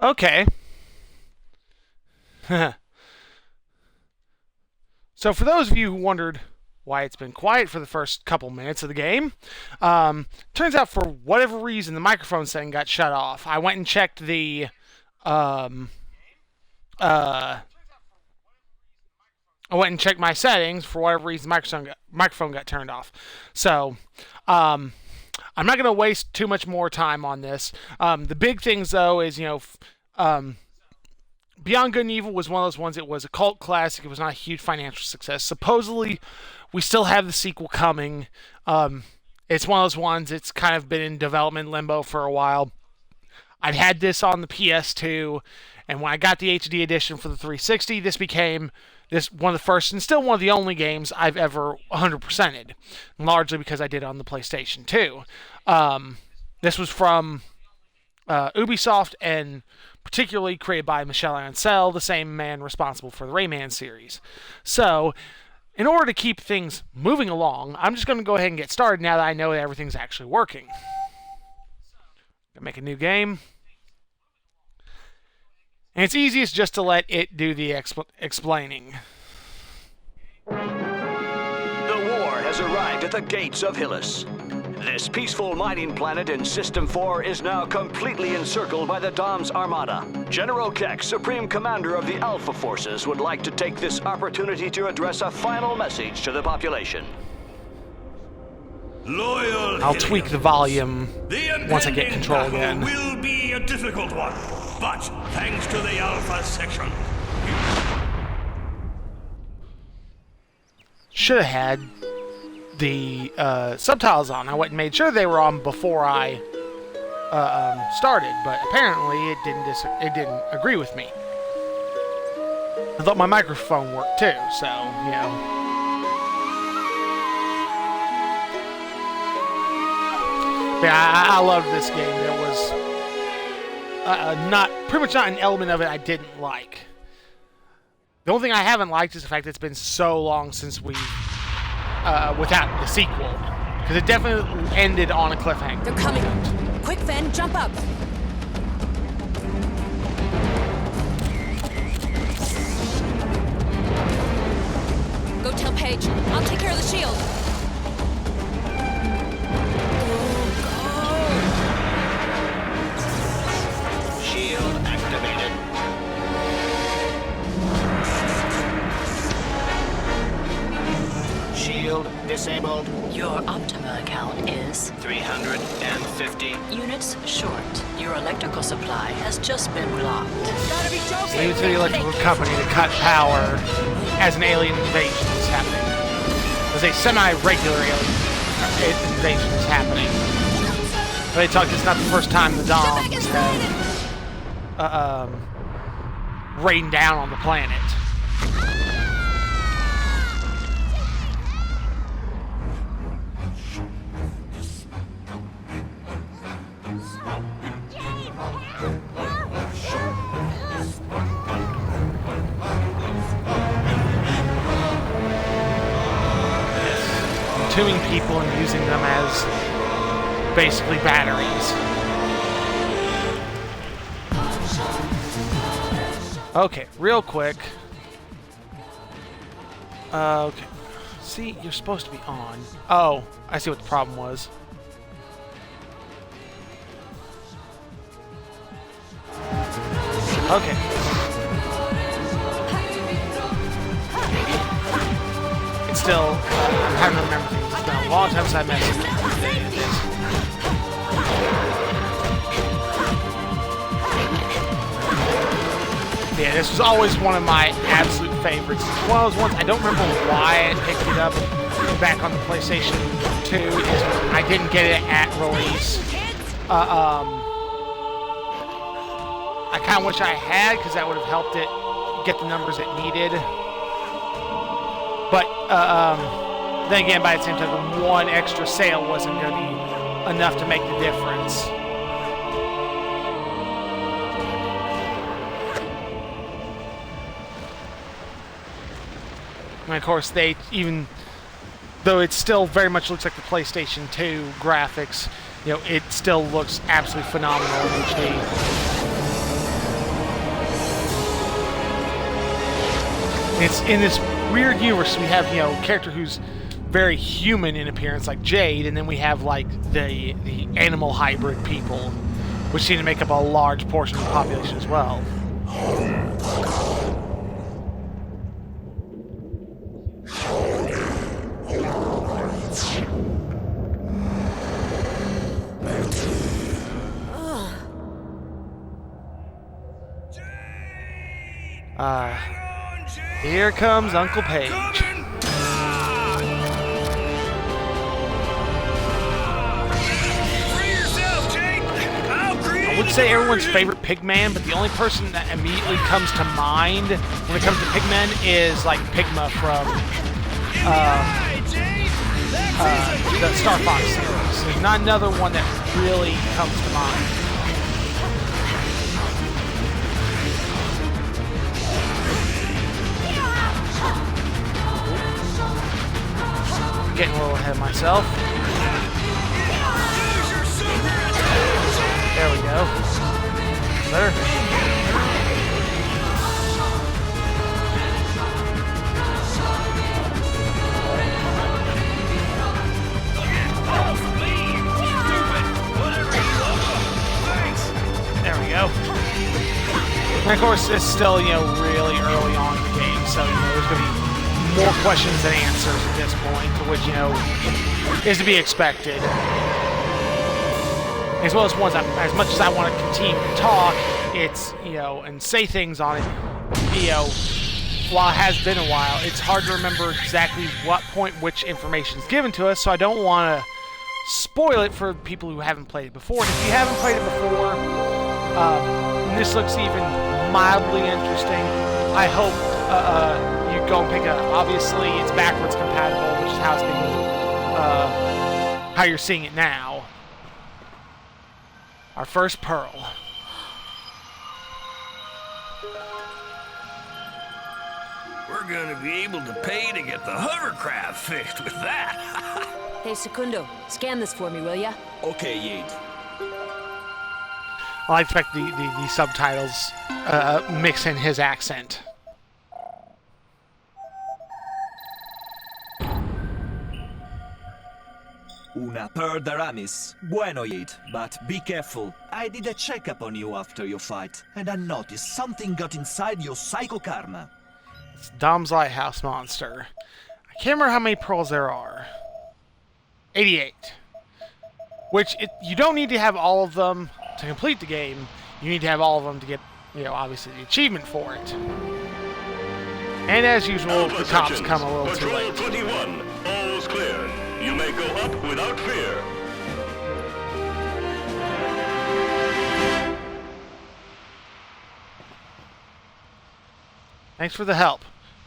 Okay. So for those of you who wondered why it's been quiet for the first couple minutes of the game, turns out for whatever reason the microphone setting got shut off. I went and checked the I went and checked my settings. For whatever reason, the microphone got turned off. So, I'm not going to waste too much more time on this. The big things, though, is, Beyond Good and Evil was one of those ones. It was a cult classic. It was not a huge financial success. Supposedly, we still have the sequel coming. It's one of those ones. It's kind of been in development limbo for a while. I'd had this on the PS2, and when I got the HD edition for the 360, this became one of the first and still one of the only games I've ever 100%ed, largely because I did it on the PlayStation 2. This was from Ubisoft and particularly created by Michel Ancel, the same man responsible for the Rayman series. So, in order to keep things moving along, I'm just going to go ahead and get started now that I know that everything's actually working. Gonna make a new game. And it's easiest just to let it do the explaining. The war has arrived at the gates of Hillis. This peaceful mining planet in System 4 is now completely encircled by the Dom's Armada. General Keck, Supreme Commander of the Alpha Forces, would like to take this opportunity to address a final message to the population. Loyal I'll tweak the volume once I get control again. Will be a difficult one, but thanks to the Alpha section. Should have had the subtitles on. I went and made sure they were on before I started, but apparently it didn't agree with me. I thought my microphone worked too, so Yeah, I loved this game. There was pretty much not an element of it I didn't like. The only thing I haven't liked is the fact that it's been so long since we without the sequel, because it definitely ended on a cliffhanger. They're coming. Quick, Fen, jump up. Go tell Paige. I'll take care of the shield. Shield activated. Shield disabled. Your Optima account is 350. units short. Your electrical supply has just been blocked. Gotta be joking. Leave it to the electrical company to cut power as an alien invasion is happening. As a semi-regular alien invasion is happening. But they talk, it's not the first time the Doms have rained down on the planet. Entombing people and using them as basically batteries. Okay, real quick. Okay. See, you're supposed to be on. Oh, I see what the problem was. Okay. It's still, I'm having to remember things. It's been a long time since I messed with it. Yeah, this was always one of my absolute favorites. It's one of those ones, I don't remember why I picked it up back on the PlayStation 2. I didn't get it at release. I kind of wish I had, because that would have helped it get the numbers it needed. But then again, by the same time, one extra sale wasn't going to be enough to make the difference. And of course, even though it still very much looks like the PlayStation 2 graphics, it still looks absolutely phenomenal in HD. It's in this weird universe. We have, a character who's very human in appearance, like Jade, and then we have like the animal hybrid people, which seem to make up a large portion of the population as well. Here comes Uncle Page. I would say everyone's favorite Pigman, but the only person that immediately comes to mind when it comes to Pigmen is like Pigma from the Star Fox series. There's not another one that really comes to mind. Getting a little ahead of myself. There we go. Better. There we go. And of course, it's still, really early on in the game, so, there's going to be more questions than answers at this point, which, is to be expected. As well as ones, as much as I want to continue to talk, it's, and say things on it, while it has been a while, it's hard to remember exactly what point which information is given to us, so I don't want to spoil it for people who haven't played it before. And if you haven't played it before, this looks even mildly interesting. I hope you go and pick it up. Obviously, it's backwards compatible, which is how it's being, how you're seeing it now. Our first pearl. We're gonna be able to pay to get the hovercraft fixed with that. Hey, Secundo, scan this for me, will ya? Okay, Jade. I expect the subtitles mix in his accent. Una per Aramis. Bueno, Jade, but be careful. I did a checkup on you after your fight, and I noticed something got inside your psycho karma. It's Dom's Lighthouse monster. I can't remember how many pearls there are. 88. Which, you don't need to have all of them to complete the game. You need to have all of them to get, obviously the achievement for it. And as usual, the cops come a little too late. Patrol 21, all's clear. You may go up without fear. Thanks for the help.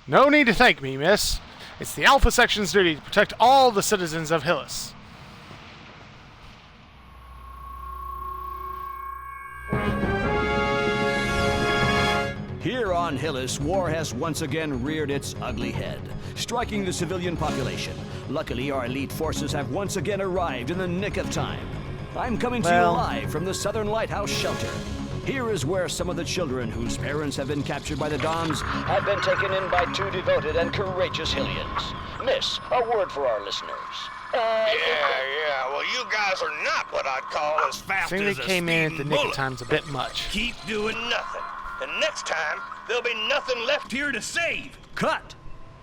No need to thank me, miss. It's the Alpha Section's duty to protect all the citizens of Hillis. Here on Hillis, war has once again reared its ugly head, striking the civilian population. Luckily, our elite forces have once again arrived in the nick of time. I'm coming to you live from the Southern Lighthouse Shelter. Here is where some of the children whose parents have been captured by the Doms have been taken in by two devoted and courageous Hillians. Miss, a word for our listeners. Yeah. Well, you guys are not what I'd call as I fast think as they a came in at the speeding nick of bullet. time's a bit much. Keep doing nothing. And next time, there'll be nothing left here to save. Cut!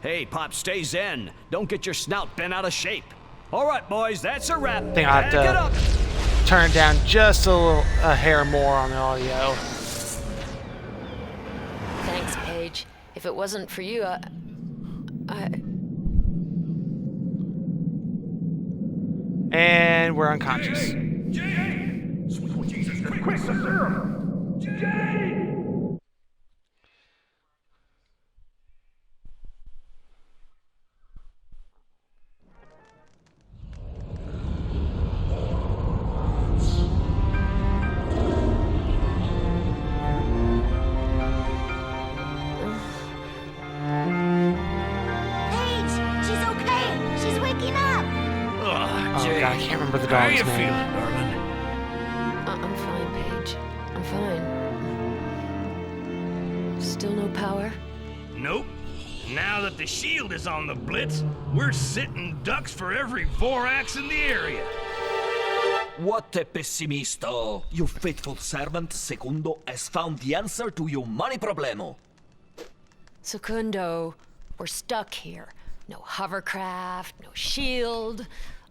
Hey, Pop, stay zen. Don't get your snout bent out of shape. All right, boys, that's a wrap. I think I'll Pack it up. have to turn down just a hair more on the audio. Thanks, Paige. If it wasn't for you, And we're unconscious. Jade! Sweet Jesus, quick, the serum! Jade! Oh god, I can't remember the How dog's you name. feeling, darling? I'm fine, Paige. I'm fine. Still no power? Nope. Now that the shield is on the blitz, we're sitting ducks for every Vorax in the area. What a pessimisto! Your faithful servant, Secundo, has found the answer to your money problemo. Secundo, we're stuck here. No hovercraft, no shield.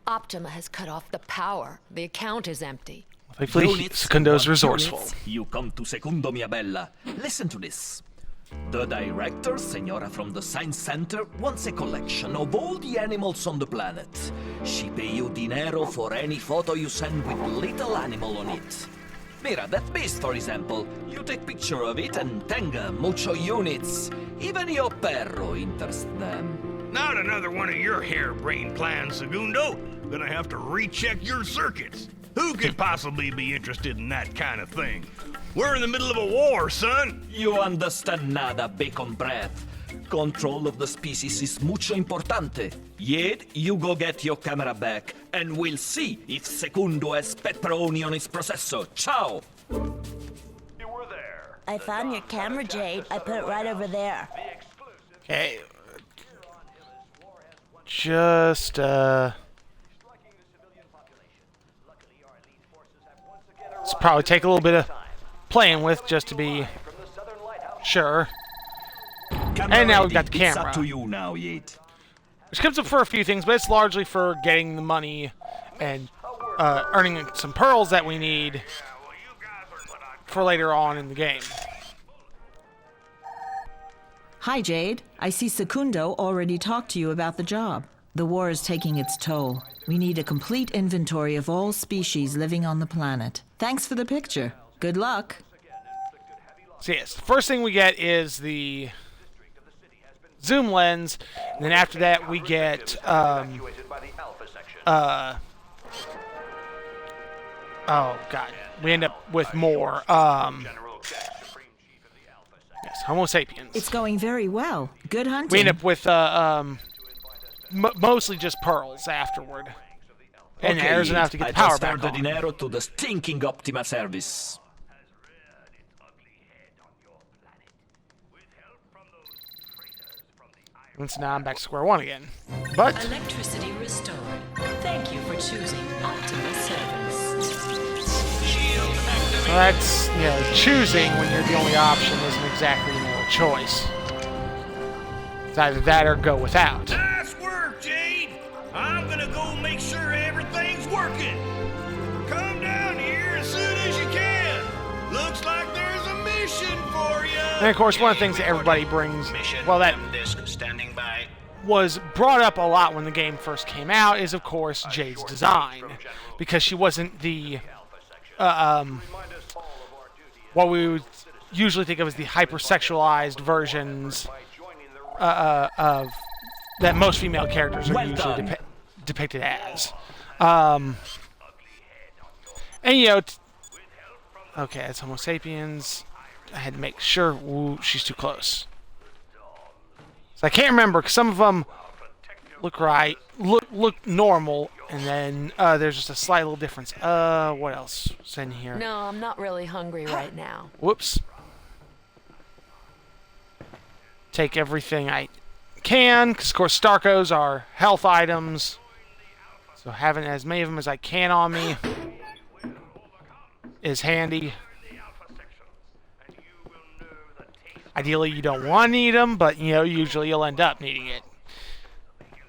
Optima has cut off the power. The account is empty. Thankfully, Units, Secundo's what resourceful. units? You come to Secundo, mia bella. Listen to this. The director, Senora from the Science Center, wants a collection of all the animals on the planet. She pay you dinero for any photo you send with little animal on it. Mira, that beast, for example. You take picture of it and tenga mucho units. Even your perro interests them. Not another one of your harebrained plans, Segundo. Gonna have to recheck your circuits. Who could possibly be interested in that kind of thing? We're in the middle of a war, son. You understand nada, bacon breath. Control of the species is mucho importante. Jade, you go get your camera back, and we'll see if Secundo has pepperoni on his processor. Ciao! You were there. I found your camera, Jade. I put it right over there. Okay. Just, Let's probably take a little bit of playing with just to be sure. Camera And now we've ready. got the It's camera. up to you now, Jade. Which comes up for a few things, but it's largely for getting the money and earning some pearls that we need for later on in the game. Hi, Jade. I see Secundo already talked to you about the job. The war is taking its toll. We need a complete inventory of all species living on the planet. Thanks for the picture. Good luck. So yes, the first thing we get is the zoom lens, and then after that we get oh god, we end up with more yes, Homo sapiens. It's going very well. Good hunting. We end up with mostly just pearls afterward, and Okay, there's Jade, enough to get I the power transfer back the on. dinero to the stinking Optima service. And so now I'm back to square one again. But Electricity restored. Thank you for choosing Optima Service. well, that's, choosing when you're the only option isn't exactly, a choice. It's either that or go without. Nice work, Jade. I'm gonna go make sure everything's working. Come down here as soon as you can. Looks like there's a mission for you. And of course, one of the things that everybody brings, well, that standing by. was brought up a lot when the game first came out, is of course Jade's design, because she wasn't the what we would usually think of as the hypersexualized versions of that most female characters are Well usually done. depicted as. And okay, it's Homo sapiens. I had to make sure. Ooh, she's too close. So I can't remember, because some of them look right, look normal, and then there's just a slight little difference. What else is in here? No, I'm not really hungry right now. Whoops. Take everything I can, because of course Starkos are health items. So having as many of them as I can on me is handy. Ideally, you don't want to need them, but usually you'll end up needing it.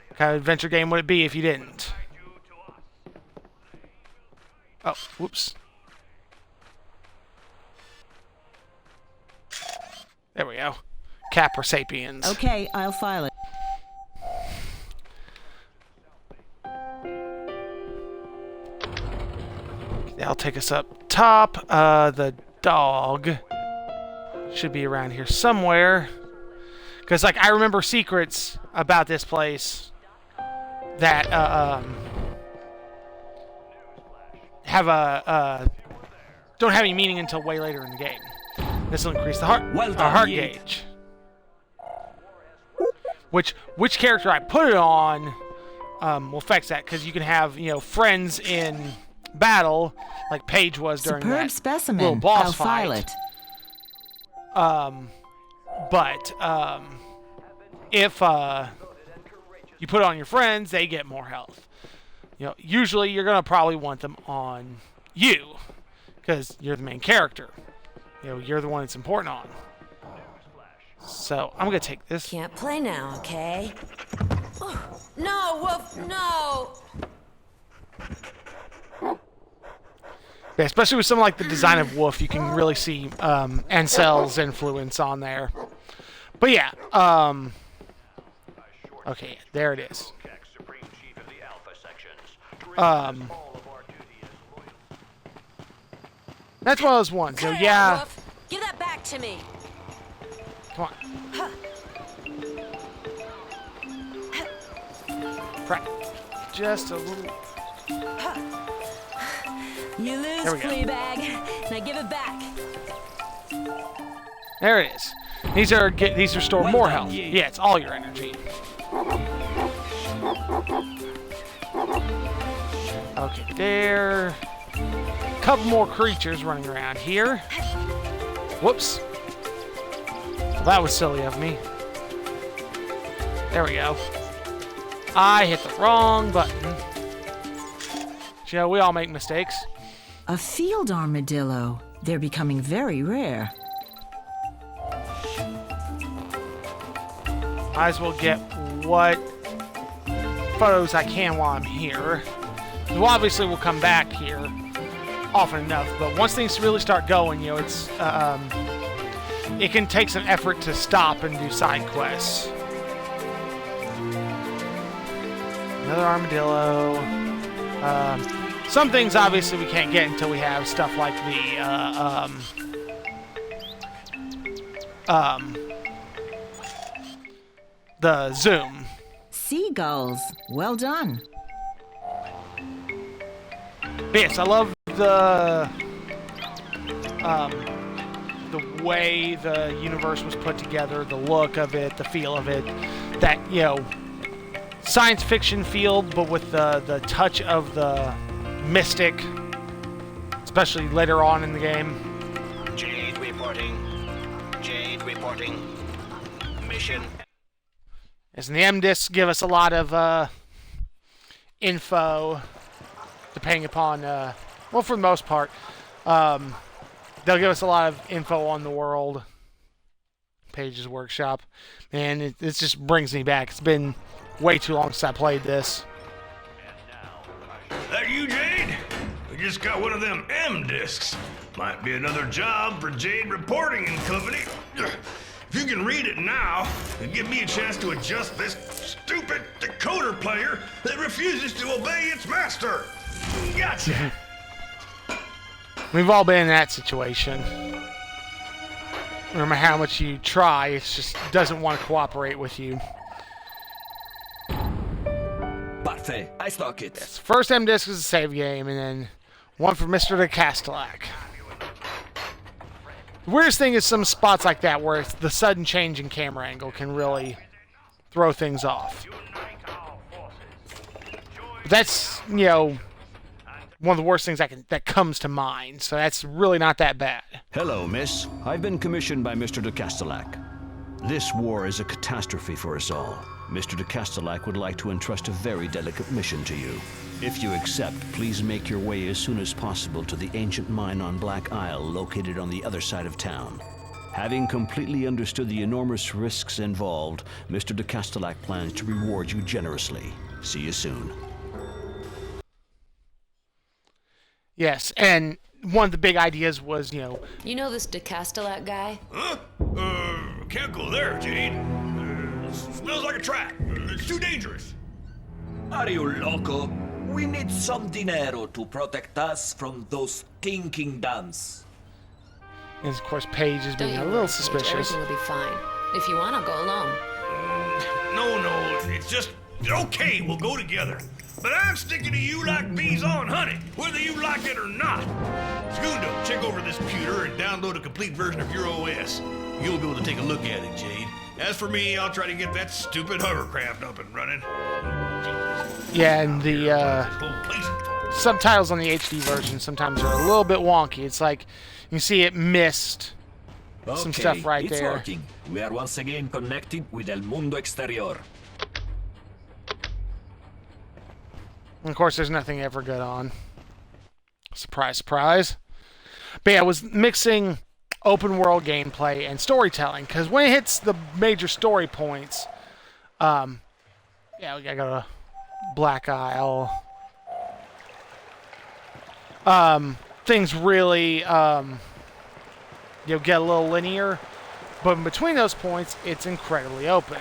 What kind of adventure game would it be if you didn't? Oh, whoops. There we go. Capra Sapiens. Okay, I'll file it. That'll take us up top. The dog should be around here somewhere. Because, I remember secrets about this place that have don't have any meaning until way later in the game. This will increase the Well our done, heart Jade. gauge. Which character I put it on will affect that, because you can have friends in battle, like Paige was during Superb that specimen. little boss I'll fight. file it. But if you put it on your friends, they get more health. Usually you're gonna probably want them on you because you're the main character. You're the one that's important on. So I'm gonna take this. Can't play now, okay? No, Wolf, no! Yeah, especially with something like the design of Wolf, you can really see Ansel's influence on there. But yeah, okay, there it is. That's one of those ones. So yeah. Wolf, give that back to me. Come on. Right. Just a little. You lose, There we go. Fleabag. Now give it back. There it is. These restore more health. Yeah, it's all your energy. Okay, there. Couple more creatures running around here. Whoops. Well, that was silly of me. There we go. I hit the wrong button. We all make mistakes. A field armadillo. They're becoming very rare. Might as well get what photos I can while I'm here. Well, obviously we'll come back here often enough, but once things really start going, it's it can take some effort to stop and do side quests. Another armadillo. Some things obviously we can't get until we have stuff like the zoom. Seagulls. Well done. But yes, I love the way the universe was put together, the look of it, the feel of it. That science fiction feel, but with the touch of the mystic, especially later on in the game. Jade reporting. Jade reporting. Mission. As the M discs give us a lot of info, depending upon, well, for the most part, they'll give us a lot of info on the world. Page's Workshop. Man, it just brings me back. It's been way too long since I played this. That you, Jade? We just got one of them M discs. Might be another job for Jade Reporting and Company. If you can read it now, and give me a chance to adjust this stupid decoder player that refuses to obey its master. Gotcha. We've all been in that situation. No matter how much you try, it just doesn't want to cooperate with you. Parfait, I stock it. First M disc is a save game, and then one for Mr. de Castellac. The weirdest thing is some spots like that where it's the sudden change in camera angle can really throw things off. But that's, one of the worst things that comes to mind, so that's really not that bad. Hello, miss. I've been commissioned by Mr. de Castellac. This war is a catastrophe for us all. Mr. de Castellac would like to entrust a very delicate mission to you. If you accept, please make your way as soon as possible to the ancient mine on Black Isle located on the other side of town. Having completely understood the enormous risks involved, Mr. de Castellac plans to reward you generously. See you soon. Yes, and one of the big ideas was, You know this de Castellac guy? Huh? Can't go there, Jade. Smells like a trap. It's too dangerous. Are you loco? We need some dinero to protect us from those stinking dons. and of course Paige is being a little suspicious. Everything will be fine. If you want, I'll go alone. No, it's just okay. We'll go together. But I'm sticking to you like bees on honey, whether you like it or not. Segundo, check over this computer and download a complete version of your OS. You'll be able to take a look at it, Jade. As for me, I'll try to get that stupid hovercraft up and running. Yeah, and the subtitles on the HD version sometimes are a little bit wonky. It's like you see it missed some Okay, stuff right it's there. working. We are once again connected with El Mundo Exterior. And of course, there's nothing ever good on. Surprise, surprise. But yeah, I was mixing open world gameplay and storytelling, because when it hits the major story points, yeah, we gotta go to Black Isle. Things really, get a little linear, but in between those points, it's incredibly open.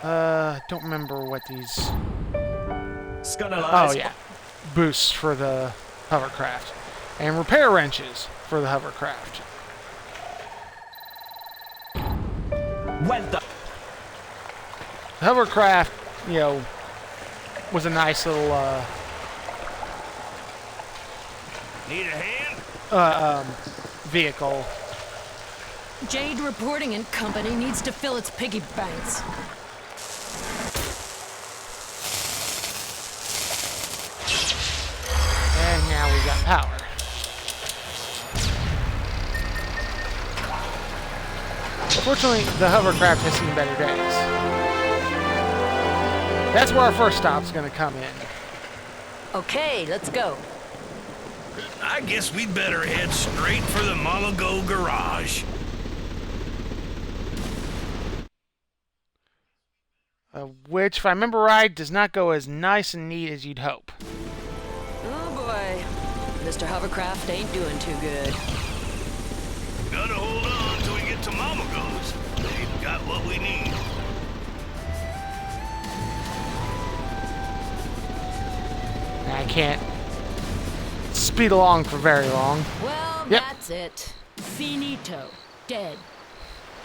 Don't remember what these. Oh yeah, boosts for the hovercraft, and repair wrenches for the hovercraft. Well done. The hovercraft, was a nice little Need a hand? vehicle. Jade Reporting and Company needs to fill its piggy banks. And now we got power. Unfortunately, the hovercraft has seen better days. That's where our first stop's going to come in. Okay, let's go. I guess we'd better head straight for the Malago garage. Which, if I remember right, does not go as nice and neat as you'd hope. Oh boy. Mr. Hovercraft ain't doing too good. Gotta hold on till we get to Malago's. They've got what we need. I can't speed along for very long. Well, Yep. that's it. Finito. Dead.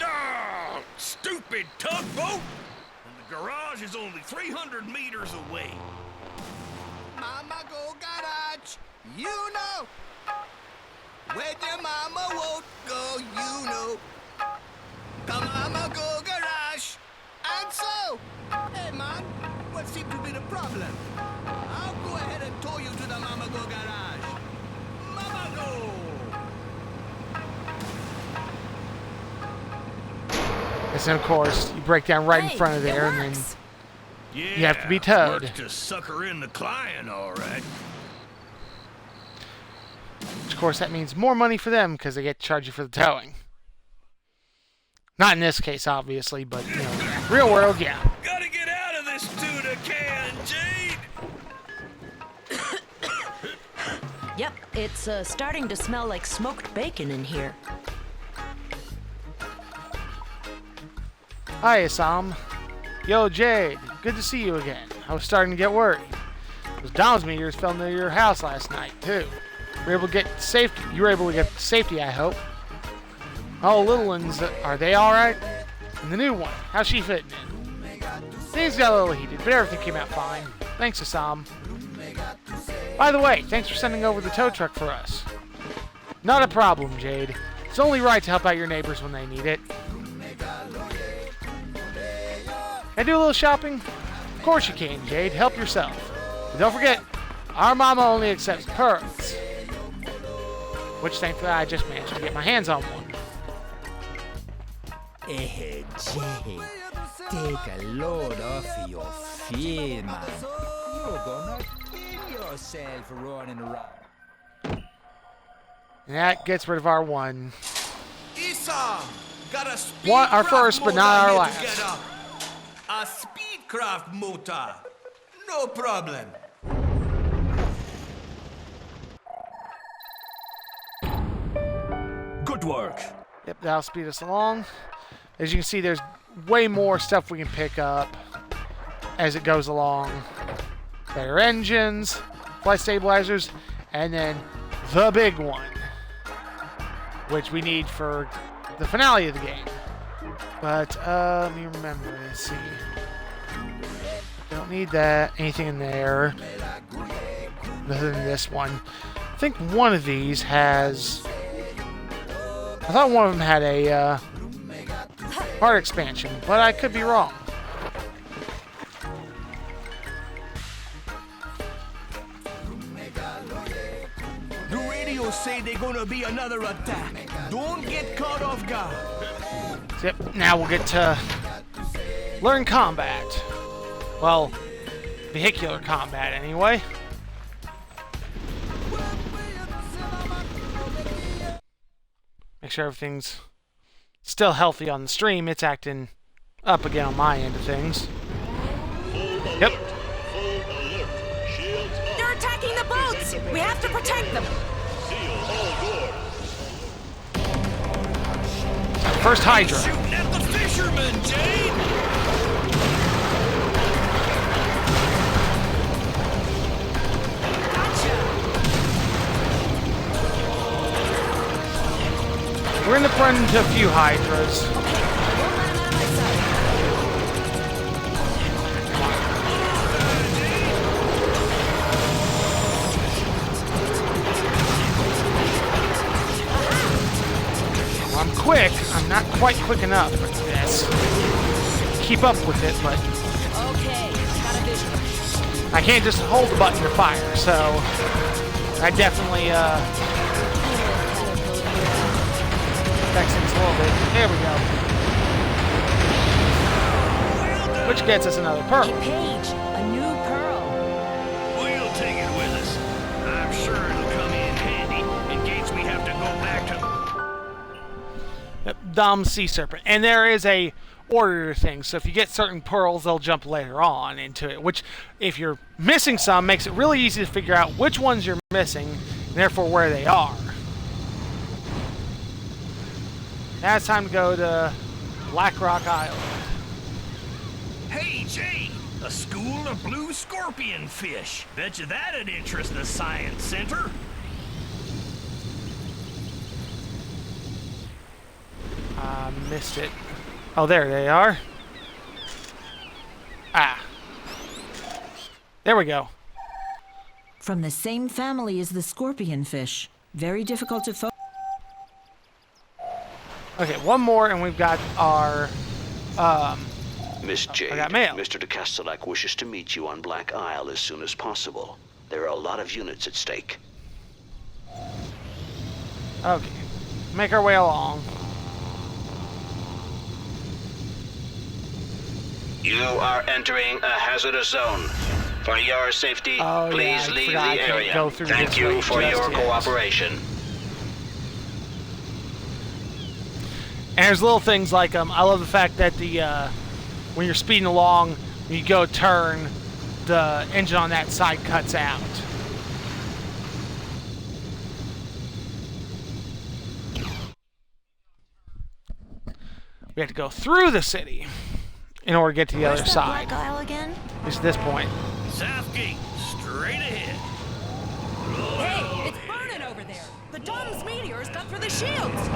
Ah, stupid tugboat! And the garage is only 300 meters away. Mama go garage, you know. Where your mama won't go, you know. Come mama go garage. And so, hey man, what seems to be the problem? I'll go ahead and tow you to the mama go garage. Mama go. And then, of course, you break down right in front of there, and then Yeah, you have to be towed. Works to sucker in the client, all right. Which, of course, that means more money for them because they get to charge you for the towing. Not in this case, obviously, but, real world, yeah. Gotta get out of this tuna can, Jade! Yep, it's starting to smell like smoked bacon in here. Hi, Assam. Yo, Jade. Good to see you again. I was starting to get worried. Those Dom's meters fell near your house last night, too. You were able to get safety, I hope. Oh, little ones, are they alright? And the new one, how's she fitting in? Things got a little heated, but everything came out fine. Thanks, Assam. By the way, thanks for sending over the tow truck for us. Not a problem, Jade. It's only right to help out your neighbors when they need it. Can I do a little shopping? Of course you can, Jade. Help yourself. But don't forget, our mama only accepts pearls. Which, thankfully, I just managed to get my hands on one. Jade, take a load off of your feet, man. You're gonna kill yourself running around. And that gets rid of our one. Isa, got a Our speedcraft first, but motor not our here last. together. A speedcraft motor. No problem. Good work. Yep, that'll speed us along. As you can see, there's way more stuff we can pick up as it goes along. Better engines, flight stabilizers, and then the big one, which we need for the finale of the game. But, let me remember. Let's see. Don't need that. Anything in there. Nothing in this one. I think one of these has... I thought one of them had a heart expansion, but I could be wrong. The radio say they're gonna be another attack. Don't get caught off guard. Yep, now we'll get to learn combat. Well, vehicular combat anyway. Make sure everything's still healthy on the stream. It's acting up again on my end of things. Yep. They're attacking the boats! We have to protect them! First Hydra. Shooting at the fishermen, Jade! We're in the front into a few Hydras. I'm quick. I'm not quite quick enough for this. Keep up with it, but Okay, got a vision. I can't just hold the button to fire, so I definitely affects things a little bit. There we go. Which gets us another pearl. Hey, Paige, a new pearl. We'll take it with us. I'm sure it'll come in handy in case we have to go back to... Dumb sea serpent. And there is a order to things. So if you get certain pearls, they'll jump later on into it. Which, if you're missing some, makes it really easy to figure out which ones you're missing, and therefore where they are. Now it's time to go to Black Rock Island. Hey, Jade! A school of blue scorpion fish. Betcha that'd interest the Science Center. Missed it. Oh, there they are. Ah. There we go. From the same family as the scorpion fish. Very difficult to focus. Okay, one more, and we've got our. Miss Jade, I got mail. Mr. de Castellac wishes to meet you on Black Isle as soon as possible. There are a lot of units at stake. Okay. Make our way along. You are entering a hazardous zone. For your safety, please leave the area. Thank you for your cooperation. And there's little things like I love the fact that the when you're speeding along, when you go turn, the engine on that side cuts out. We have to go through the city in order to get to the other side. Black Isle again? At least at this point. South gate, straight ahead. Hey, it's burning over there. The Dom's meteors cut through the shields.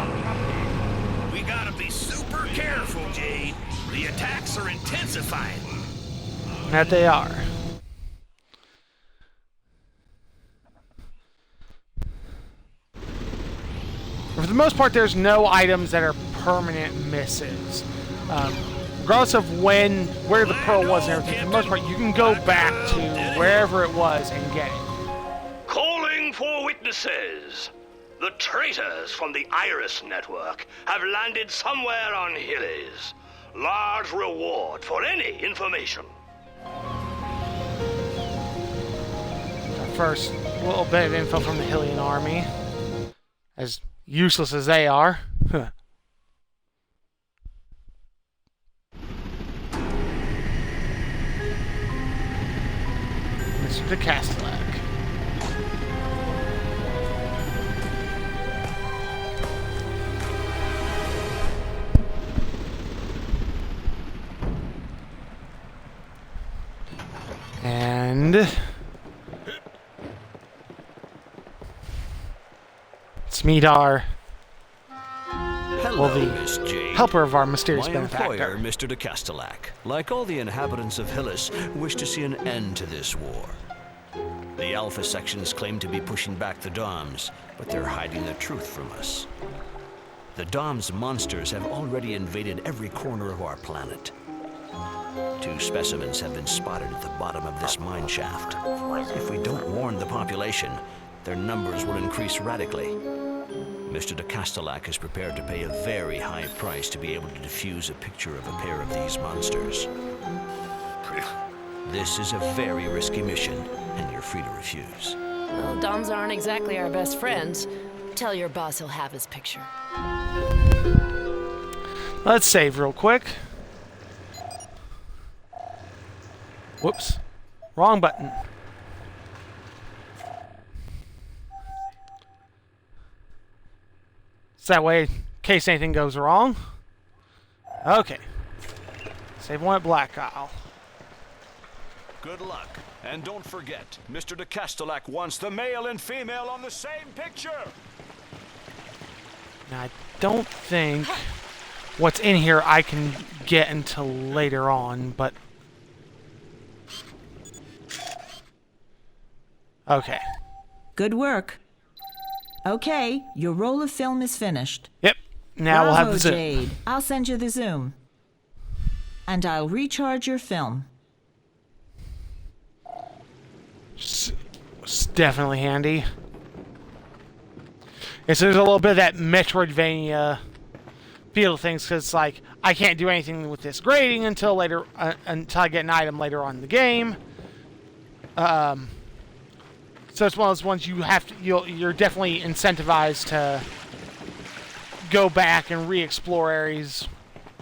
We gotta be super careful, Jade. The attacks are intensifying. That they are. For the most part, there's no items that are permanent misses. Regardless of where the pearl was and everything, for the most part, you can go back to wherever it was and get it. Calling for witnesses. The traitors from the Iris Network have landed somewhere on Hillies. Large reward for any information. First little bit of info from the Hylian army. As useless as they are. Mr. de Castellac. And let's meet our Hello, Miss Jade. helper of our mysterious My benefactor. employer, Mr. de Castellac, like all the inhabitants of Hillis, wish to see an end to this war. The Alpha sections claim to be pushing back the Doms, but they're hiding the truth from us. The Dom's monsters have already invaded every corner of our planet. 2 specimens have been spotted at the bottom of this mine shaft. If we don't warn the population, their numbers will increase radically. Mr. de Castellac is prepared to pay a very high price to be able to defuse a picture of a pair of these monsters. This is a very risky mission, and you're free to refuse. Well, Doms aren't exactly our best friends. Tell your boss he'll have his picture. Let's save real quick. Whoops. Wrong button. So that way, in case anything goes wrong. Okay. Save one at Black Isle. Good luck. And don't forget, Mr. de Castellac wants the male and female on the same picture. Now, I don't think what's in here I can get until later on, but... Okay. Good work. Okay, your roll of film is finished. Yep. Now we'll have the zoom. Jade. I'll send you the zoom. And I'll recharge your film. It's definitely handy. There's a little bit of that Metroidvania feel of things, because it's like, I can't do anything with this grading until later, until I get an item later on in the game. So it's one of those ones you have to, you're definitely incentivized to go back and re-explore areas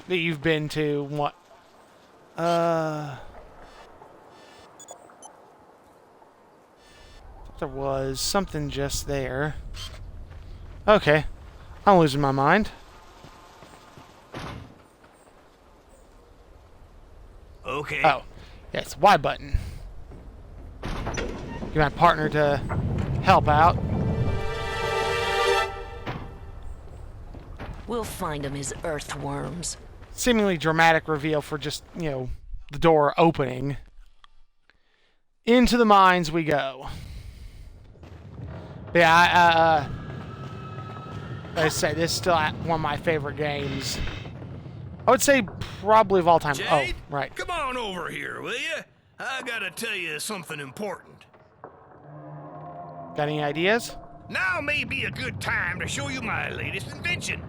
that you've been to. What? There was something just there. Okay, I'm losing my mind. Okay. Oh, yes, Y button. Get my partner to help out. We'll find him his earthworms. Seemingly dramatic reveal for just, the door opening. Into the mines we go. But yeah, like I say, this is still one of my favorite games. I would say probably of all time. Jade, oh, right. Come on over here, will you? I gotta tell you something important. Got any ideas? Now may be a good time to show you my latest invention.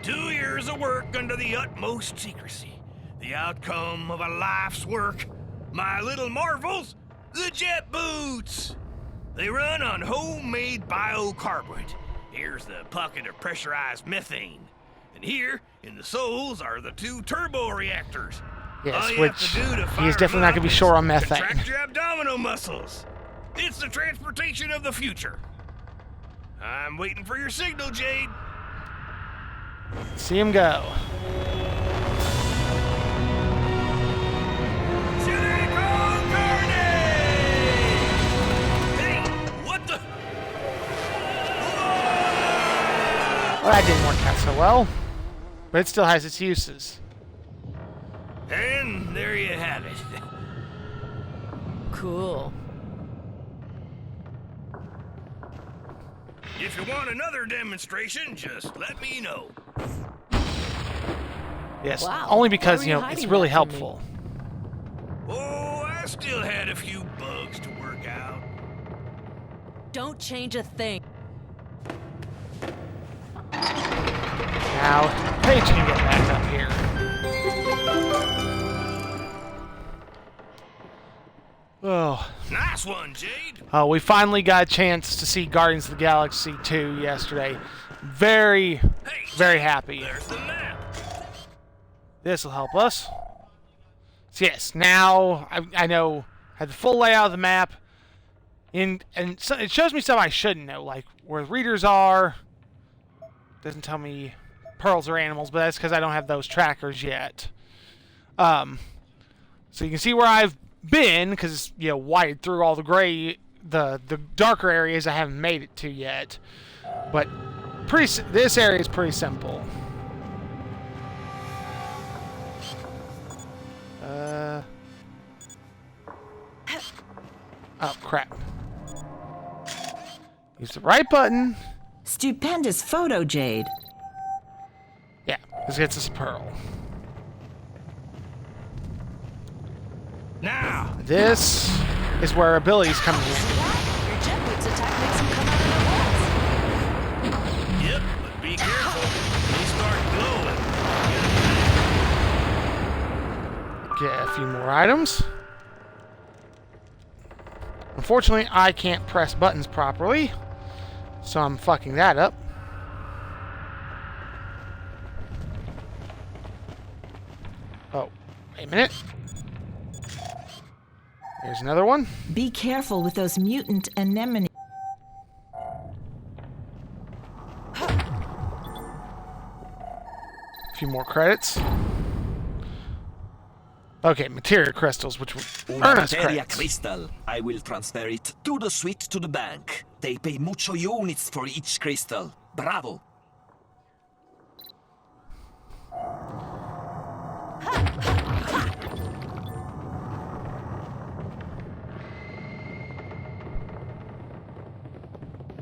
2 years of work under the utmost secrecy. The outcome of a life's work. My little marvels, the jet boots. They run on homemade biocarburant. Here's the pocket of pressurized methane. And here, in the soles, are the 2 turbo reactors. Yes, which he's definitely not going to be short on methane. Contract your abdominal muscles. It's the transportation of the future. I'm waiting for your signal, Jade. See him go. Chili con carne! Hey, what the? Well, that didn't work out so well. But it still has its uses. And there you have it. Cool. If you want another demonstration, just let me know. Yes, Wow. only because, Why were you it's hiding really that from me? helpful. Oh, I still had a few bugs to work out. Don't change a thing. Now, Paige can get back up here. Oh. Nice one, Jade. We finally got a chance to see Guardians of the Galaxy 2 yesterday. Very, very happy. There's the map. This will help us. So yes, now I know I have the full layout of the map. And so it shows me stuff I shouldn't know, like where readers are. Doesn't tell me pearls or animals, but that's because I don't have those trackers yet. So you can see where I've been, because it's wired through all the gray, the darker areas I haven't made it to yet. But this area is pretty simple. Oh crap! Use the right button. Stupendous photo, Jade. Yeah, this gets us a pearl. Now, This is where abilities come in. Your jet boots attack makes him come out of the woods. yep, Get a few more items. Unfortunately, I can't press buttons properly, so I'm fucking that up. Oh, wait a minute. There's another one. Be careful with those mutant anemones. A few more credits. Okay, materia crystals, which will earn us Materia credits. crystal. I will transfer it to the suite to the bank. They pay mucho units for each crystal. Bravo.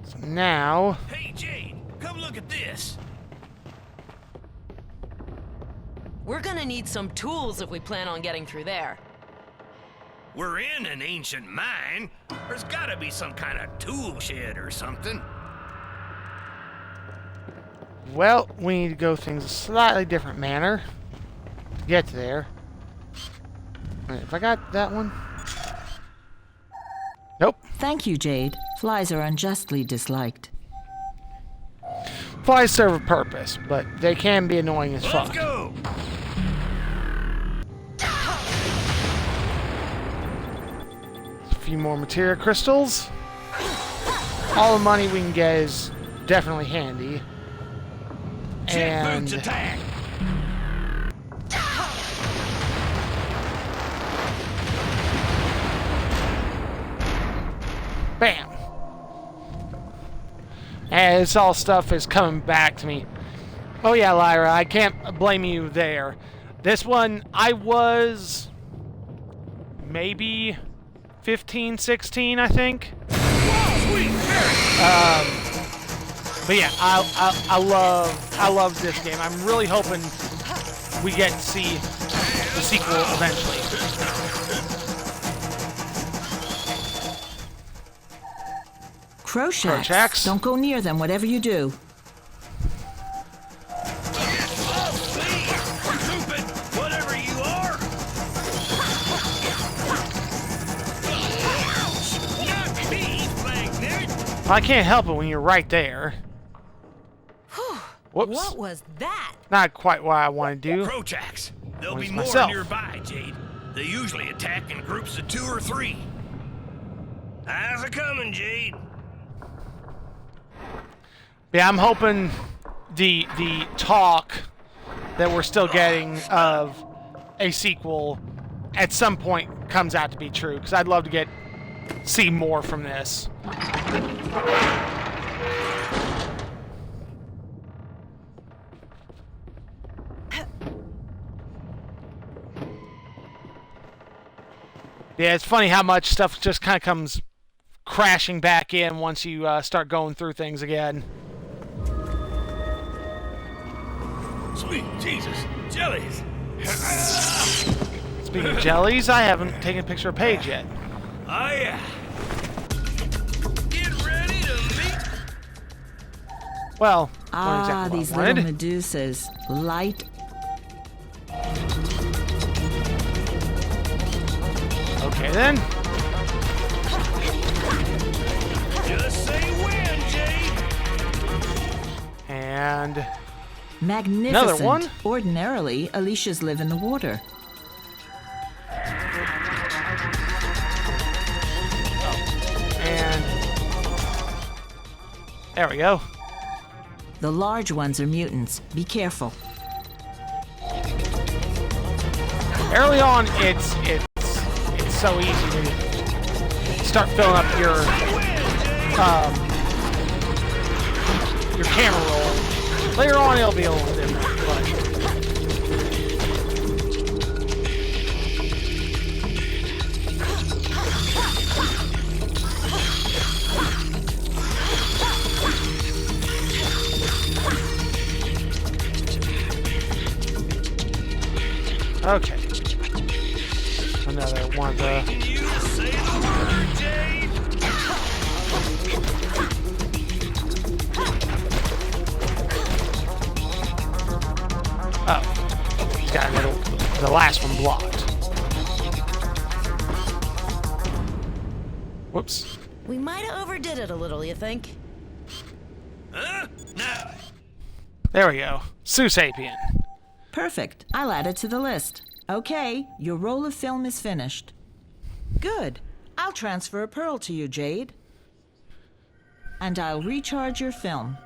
So now, Hey, Jade, come look at this. We're gonna need some tools if we plan on getting through there. We're in an ancient mine. There's gotta be some kind of tool shed or something. well, we need to go things a slightly different manner to get there. Wait, if I got that one? Nope. Thank you, Jade. Flies are unjustly disliked. Flies serve a purpose, but they can be annoying as fuck. Let's go. A few more materia crystals. All the money we can get is definitely handy. Jet boots And attack. bam. And this all stuff is coming back to me. Oh yeah, Lyra, I can't blame you there. This one, I was maybe 15, 16, I think. But yeah, I love this game. I'm really hoping we get to see the sequel eventually. Crowshacks. Crowshacks? Don't go near them, whatever you do. Stupid, whatever you are. Not me, flag nerd. I can't help it when you're right there. Whoops. What was that? Not quite what I want to do. Crowchacks. There'll Where's be more myself? nearby, Jade. They usually attack in groups of 2 or 3. How's it coming, Jade? Yeah, I'm hoping the talk that we're still getting of a sequel at some point comes out to be true, because I'd love to see more from this. Yeah, it's funny how much stuff just kind of comes crashing back in once you start going through things again. Sweet Jesus, jellies. Speaking of jellies, I haven't taken a picture of Paige yet. Oh yeah. Get ready to meet. Well, not Ah, exactly these what I little wanted. Medusas. Light. Okay then. Just say when, Jade. And Magnificent. another one. Ordinarily, Alicias live in the water. And there we go. The large ones are mutants. Be careful. Early on, it's so easy to start filling up your camera roll. Later on, it'll be a little different, but okay. Another one of the. Can you say the word, Jade? Oh, he's got the last one blocked. Whoops. We might have overdid it a little, you think? Huh? Now, There we go. Sapien. Perfect. I'll add it to the list. Okay, your roll of film is finished. Good. I'll transfer a pearl to you, Jade. And I'll recharge your film.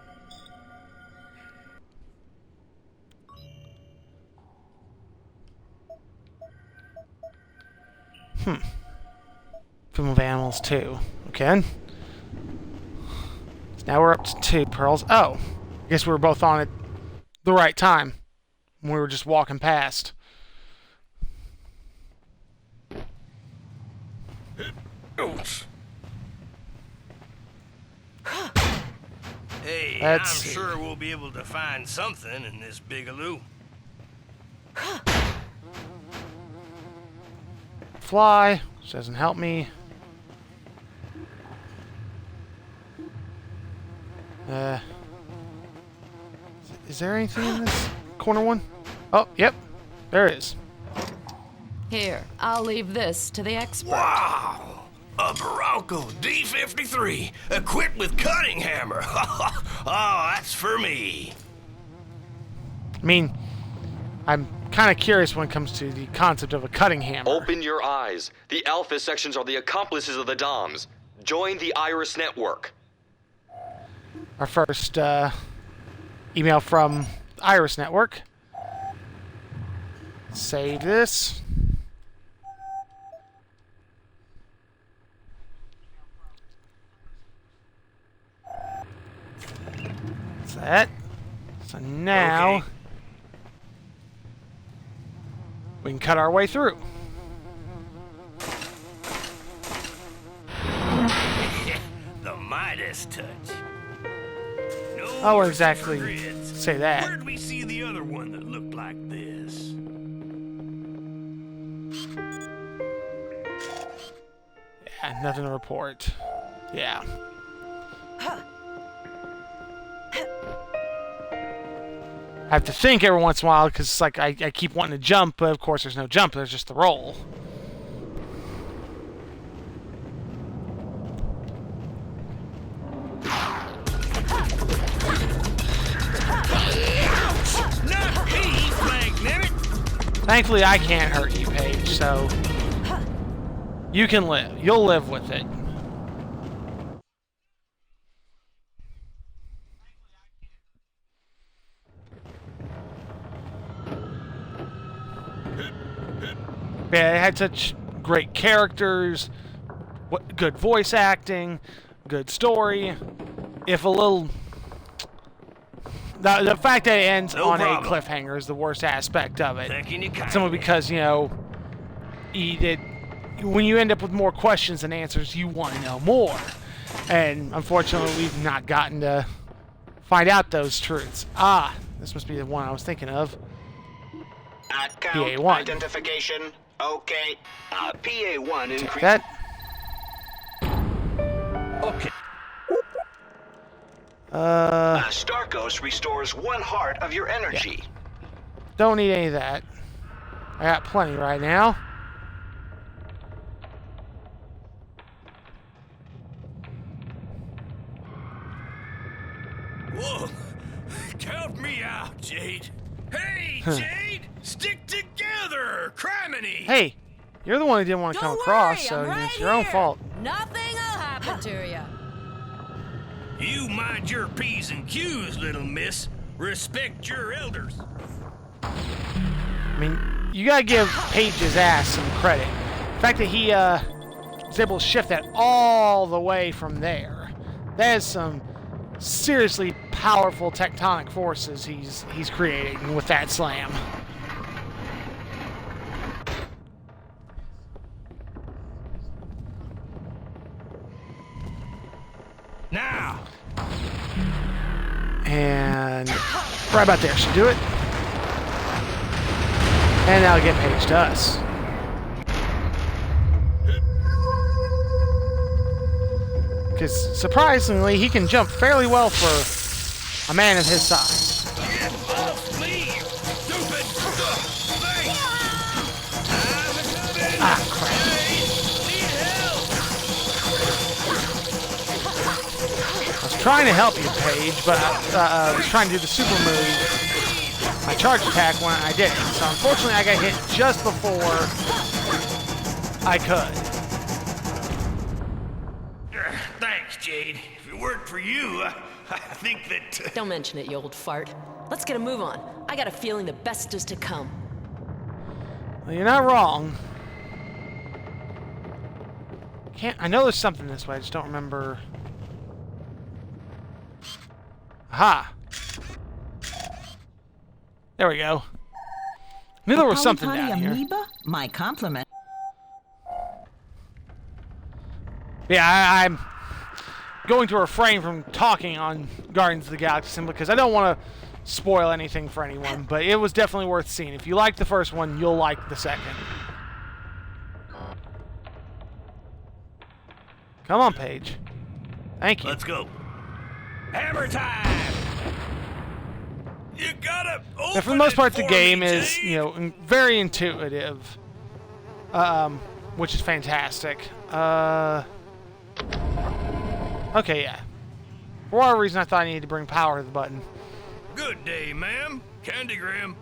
Film of animals, too. Okay. So now we're up to 2 pearls. Oh. I guess we were both on at the right time. When we were just walking past. oops. Hey, Let's I'm see. sure we'll be able to find something in this bigaloo. Fly, which doesn't help me. Is there anything in this corner one? Oh, yep, there is. Here, I'll leave this to the expert. Wow! A Barocco D-53, equipped with cutting hammer. Oh, that's for me. I mean, I'm kind of curious when it comes to the concept of a cutting hammer. Open your eyes. The Alpha sections are the accomplices of the Doms. Join the Iris Network. Our first email from Iris Network. Save this. That's that. So now Okay. we can cut our way through. The Midas touch. No Oh, mercy exactly. for grids. Say that. Where'd we see the other one that looked like this? Yeah, nothing to report. Yeah. I have to think every once in a while because it's like I keep wanting to jump, but of course there's no jump. There's just the roll. Not me, magnetic. Thankfully, I can't hurt you, Paige, so you can live. You'll live with it. Yeah, it had such great characters, good voice acting, good story. If a little... The fact that it ends No on problem. a cliffhanger is the worst aspect of it. Thanking you kindly. Simply because, you know, when you end up with more questions than answers, you want to know more. And unfortunately, we've not gotten to find out those truths. Ah, this must be the one I was thinking of. Account PA1. identification. Okay. PA1 Take increase. that. Okay. Starkos restores 1 heart of your energy. Don't need any of that. I got plenty right now. Whoa. Count me out, Jade. Hey, Jade! Stick together! Criminy! Hey, you're the one who didn't want to come Don't across, worry, so I'm right it's your own here. fault. Nothing'll happen to you. You mind your P's and Q's, little miss. Respect your elders. I mean, you gotta give Paige's ass some credit. The fact that he was able to shift that all the way from there. That is some seriously powerful tectonic forces he's creating with that slam. Now! And right about there should do it. And now get Paige to us. Because surprisingly, he can jump fairly well for a man of his size. Get off me, stupid! Thanks! I'm coming! Ah, crap. Hey, need help! trying to help you, Paige, but I was trying to do the super move, my charge attack, when I did it. So unfortunately, I got hit just before I could. Thanks, Jade. If it weren't for you, I think that... Don't mention it, you old fart. Let's get a move on. I got a feeling the best is to come. Well, you're not wrong. I know there's something this way, I just don't remember. Aha! There we go. Knew there was something down here. Amoeba? My compliment. Yeah, I'm going to refrain from talking on Guardians of the Galaxy simply because I don't want to spoil anything for anyone, but it was definitely worth seeing. If you liked the first one, you'll like the second. Come on, Paige. Thank you. Let's go. Hammer time! You gotta open Now, for the most part, the it for game me, is, Jade. you know, very intuitive, which is fantastic. Okay, yeah. For whatever reason, I thought I needed to bring power to the button. Good day, ma'am. Candygram.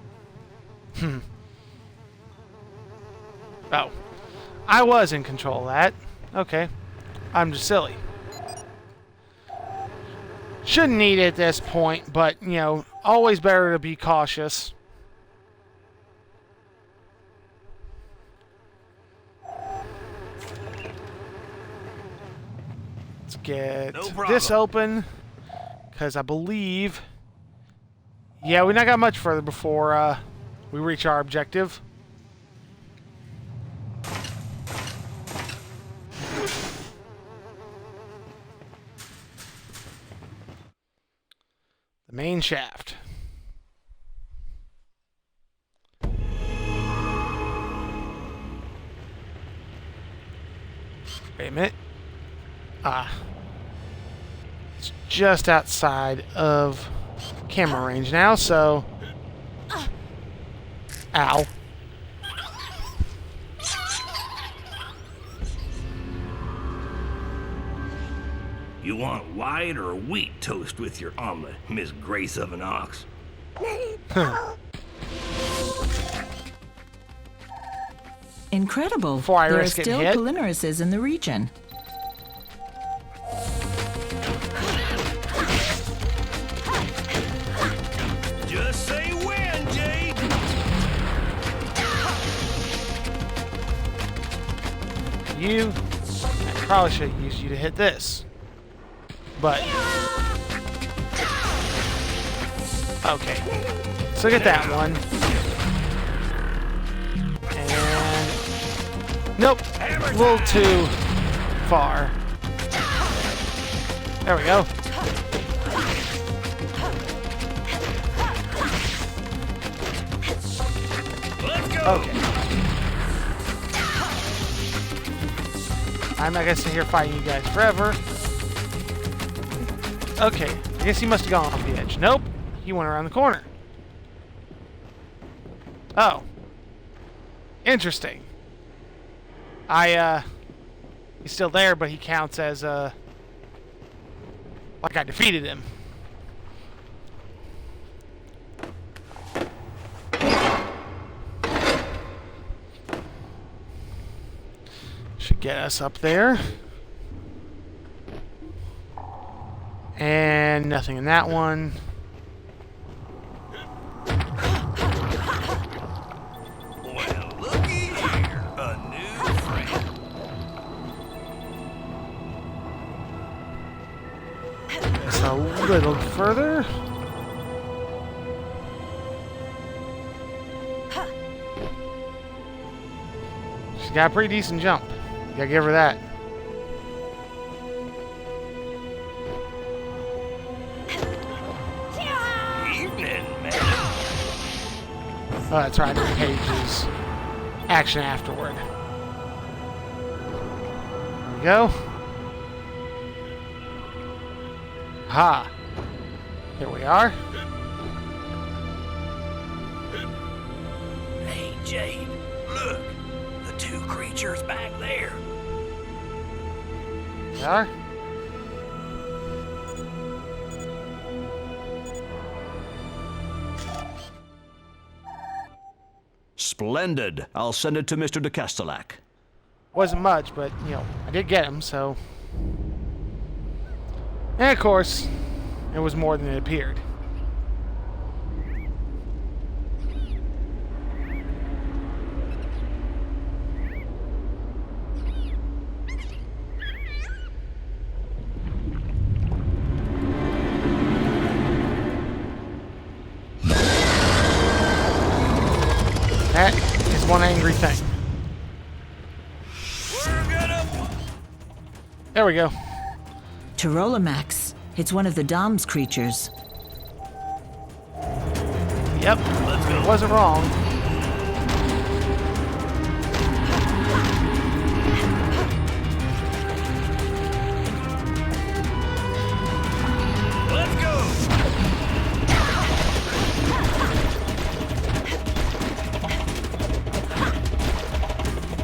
Oh. I was in control of that. Okay. I'm just silly. Shouldn't need it at this point, but, you know, always better to be cautious. Let's get this open, because I believe... Yeah, we not got much further before we reach our objective. The main shaft. Wait a minute. It's just outside of camera range now, so... Ow. You want white or wheat toast with your omelet, Miss Grace of an Ox? Incredible. Before I There are risk getting still hit. polymeruses in the region. Just say when, Jade. You... I probably should have used you to hit this. But... Okay. So get that one. And... Nope. A little too far. There we go. Let's go. Okay. I'm not gonna sit here fighting you guys forever. Okay, I guess he must have gone off the edge. Nope, he went around the corner. Oh. Interesting. He's still there, but he counts as, like I defeated him. Should get us up there. And nothing in that one. Well, looky here, a new friend. Just a little further. She's got a pretty decent jump. You gotta give her that. Evening, man. Oh, that's right. Page's action afterward. There we go. Ha. Here we are. Hey, Jade, look. The two creatures back there. There we are. Splendid. I'll send it to Mr. de Castellac. Wasn't much, but, I did get him, so... And, of course, it was more than it appeared. That is one angry thing. There we go. Tyrolamax. It's one of the Dom's creatures. Yep, let's go. Wasn't wrong. Let's go.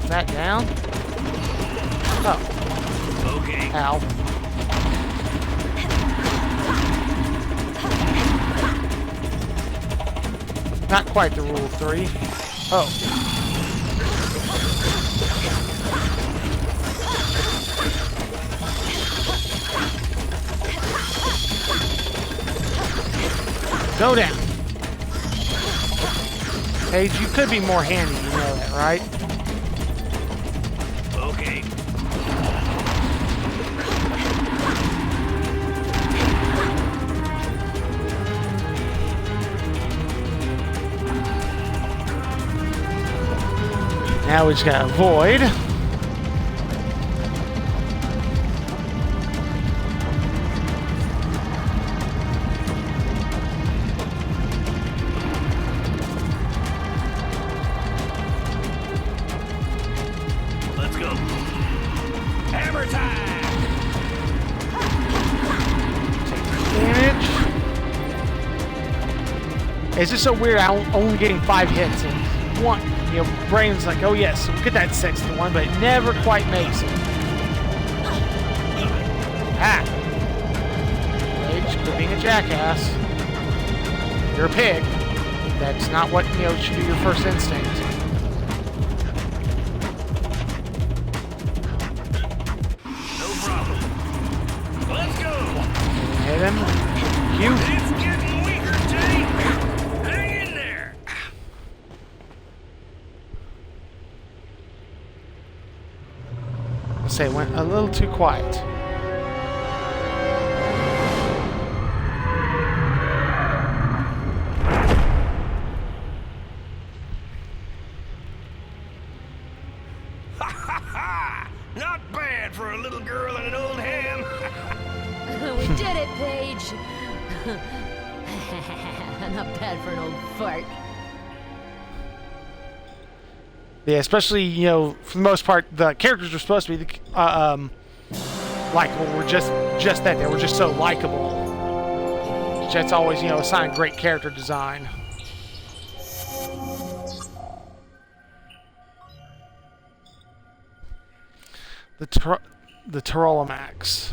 Is that down? Oh. Okay. Ow. Not quite the rule of 3. Oh. Go down. Paige, you could be more handy, you know that, right? Okay. Now we just gotta avoid. Let's go. Hammer time. Damage. It's just so weird. I'm only getting 5 hits and one. Brain's like, oh yes, we'll get that 6th one, but it never quite makes it. Ah. Rage, quit being a jackass. You're a pig. That's not what, should be your first instinct. No problem. Let's go. Hit him. You. It's getting weaker, Jade. Hang in there. I'll say it went a little too quiet. Not bad for a little girl and an old ham. We did it, Paige. Not bad for an old fart. Yeah, especially, for the most part, the characters were supposed to be likable. Were just that. They were just so likable. That's always, a sign of great character design. The Tyrolamax.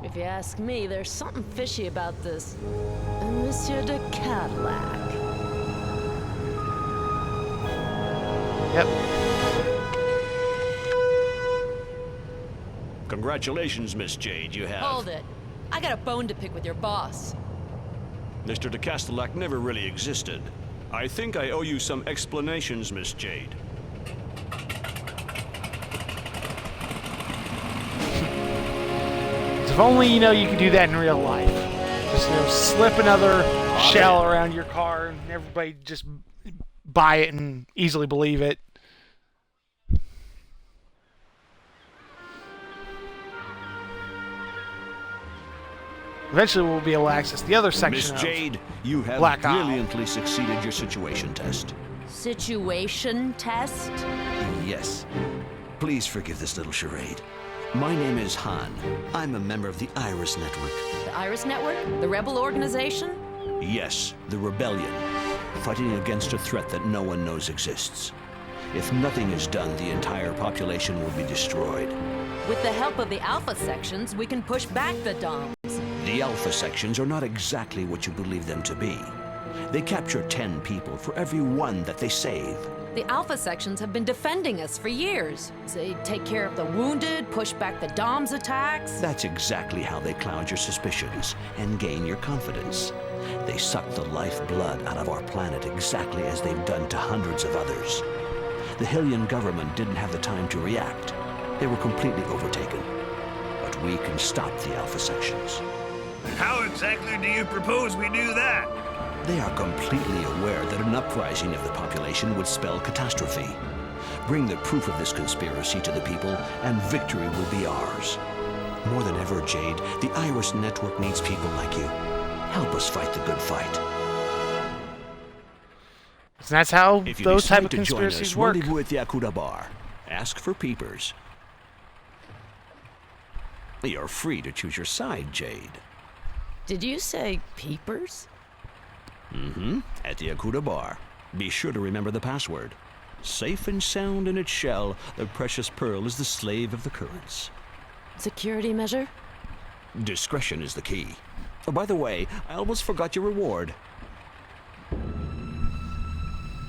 If you ask me, there's something fishy about this Monsieur de Cadillac. Yep. Congratulations, Miss Jade. You have... Hold it. I got a bone to pick with your boss. Mr. de Castellac never really existed. I think I owe you some explanations, Miss Jade. If only, you could do that in real life. Just, slip another shell around your car and everybody just buy it and easily believe it. Eventually we'll be able to access the other section Miss Jade, you have Black Isle. brilliantly succeeded your situation test. Situation test? Yes. Please forgive this little charade. My name is Han. I'm a member of the Iris Network. The Iris Network? The rebel organization? Yes, the rebellion. Fighting against a threat that no one knows exists. If nothing is done, the entire population will be destroyed. With the help of the Alpha sections, we can push back the Doms. The Alpha sections are not exactly what you believe them to be. They capture 10 people for every one that they save. The Alpha sections have been defending us for years. They take care of the wounded, push back the Dom's attacks. That's exactly how they cloud your suspicions and gain your confidence. They suck the lifeblood out of our planet exactly as they've done to hundreds of others. The Hylian government didn't have the time to react. They were completely overtaken. But we can stop the Alpha sections. How exactly do you propose we do that? They are completely aware that an uprising of the population would spell catastrophe. Bring the proof of this conspiracy to the people, and victory will be ours. More than ever, Jade, the Iris Network needs people like you. Help us fight the good fight. So that's how If you those type decide of to join us, conspiracies work. rendezvous at the Akuda bar. Ask for peepers. You're free to choose your side, Jade. Did you say peepers? Mm-hmm. At the Akuda bar. Be sure to remember the password. Safe and sound in its shell, the precious pearl is the slave of the currents. Security measure? Discretion is the key. Oh, by the way, I almost forgot your reward.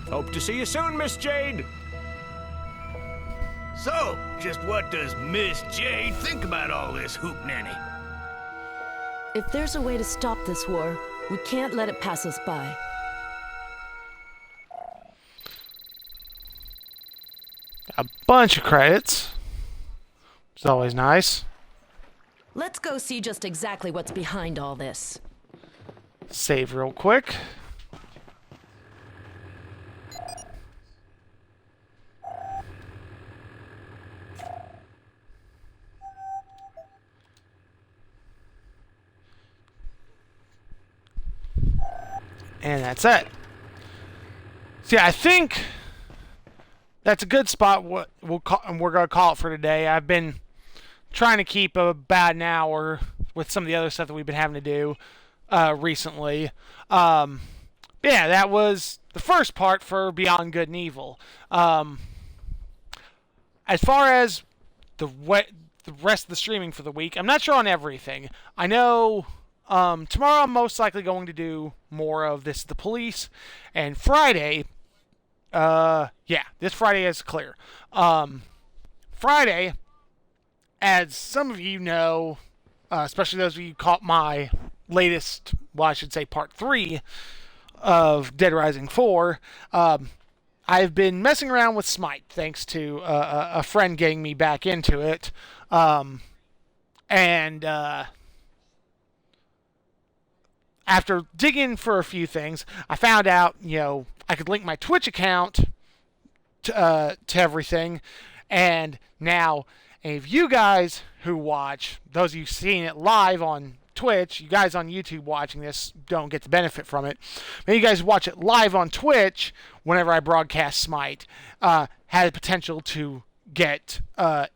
Hope to see you soon, Miss Jade. So, just what does Miss Jade think about all this hoopnanny? If there's a way to stop this war, we can't let it pass us by. A bunch of credits. It's always nice. Let's go see just exactly what's behind all this. Save real quick. And that's it. So yeah, I think that's a good spot. What we're gonna call it for today. I've been trying to keep about an hour with some of the other stuff that we've been having to do recently. Yeah, that was the first part for Beyond Good and Evil. As far as the rest of the streaming for the week, I'm not sure on everything. I know tomorrow I'm most likely going to do more of This is the Police, and Friday, this Friday is clear. Friday, as some of you know, especially those of you who caught my latest, well, I should say part 3 of Dead Rising 4, I've been messing around with Smite, thanks to a friend getting me back into it. After digging for a few things, I found out, I could link my Twitch account to everything, and now, if you guys who watch, those of you seeing it live on Twitch, you guys on YouTube watching this don't get the benefit from it. But you guys watch it live on Twitch whenever I broadcast Smite, had the potential to get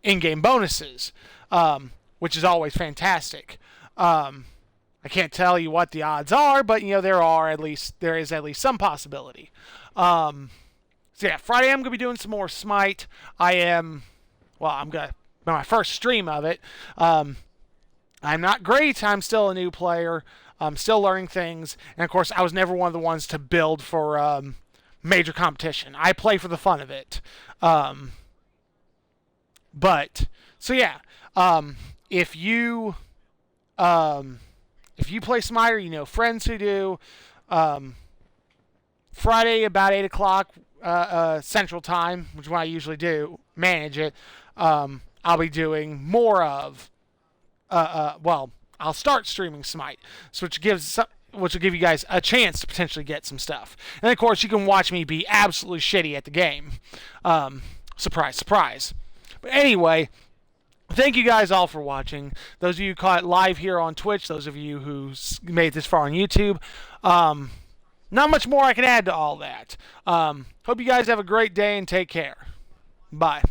in-game bonuses, which is always fantastic. I can't tell you what the odds are, but there is at least some possibility. So yeah, Friday I'm gonna be doing some more Smite. I'm gonna my first stream of it. I'm not great. I'm still a new player. I'm still learning things, and of course, I was never one of the ones to build for major competition. I play for the fun of it. If you play Smite or you know friends who do, Friday about 8 o'clock Central Time, which is what I usually manage it, I'll be doing more of, I'll start streaming Smite, which will give you guys a chance to potentially get some stuff. And of course, you can watch me be absolutely shitty at the game. Surprise, surprise. But anyway, thank you guys all for watching. Those of you who caught it live here on Twitch, those of you who made it this far on YouTube, not much more I can add to all that. Hope you guys have a great day and take care. Bye.